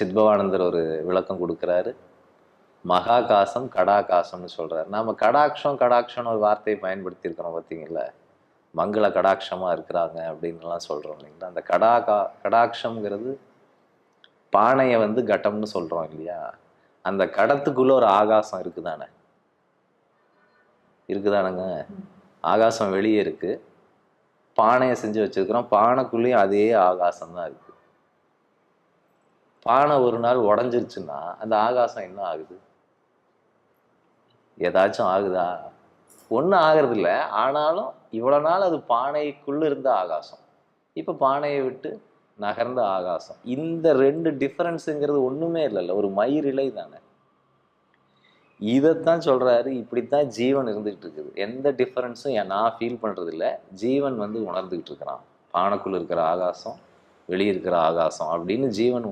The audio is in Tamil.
சித்பவானந்தர் ஒரு விளக்கம் கொடுக்குறாரு. மகாகாசம் கடாகாசம்னு சொல்றாரு. நாம கடாட்சம்னு ஒரு வார்த்தையை பயன்படுத்தியிருக்கிறோம் பார்த்தீங்களா? மங்கள கடாட்சமா இருக்கிறாங்க அப்படின்லாம் சொல்றோம் இல்லைங்களா? அந்த கடாட்சம்ங்கிறது பானையை வந்து கட்டம்னு சொல்றோம் இல்லையா? அந்த கடத்துக்குள்ள ஒரு ஆகாசம் இருக்குதானுங்க. ஆகாசம் வெளியே இருக்கு, பானையை செஞ்சு வச்சிருக்கிறோம், பானைக்குள்ளேயும் அதே ஆகாசம் தான் இருக்கு. பானை ஒரு நாள் உடஞ்சிருச்சுன்னா அந்த ஆகாசம் என்ன ஆகுது? ஏதாச்சும் ஆகுதா? ஒன்றும் ஆகிறது இல்லை. ஆனாலும் இவ்வளோ நாள் அது பானைக்குள்ள இருந்த ஆகாசம், இப்போ பானையை விட்டு நகர்ந்த ஆகாசம். இந்த ரெண்டு டிஃபரன்ஸுங்கிறது ஒன்றுமே இல்லைல்ல, ஒரு மயிரிழை தானே. இதைத்தான் சொல்றாரு. இப்படித்தான் ஜீவன் இருந்துகிட்டு இருக்குது. எந்த டிஃபரன்ஸும் நான் ஃபீல் பண்றது இல்லை, ஜீவன் வந்து உணர்ந்துகிட்டு இருக்கிறான். பானைக்குள்ள இருக்கிற ஆகாசம், வெளியே இருக்கிற ஆகாசம் அப்படின்னு ஜீவன்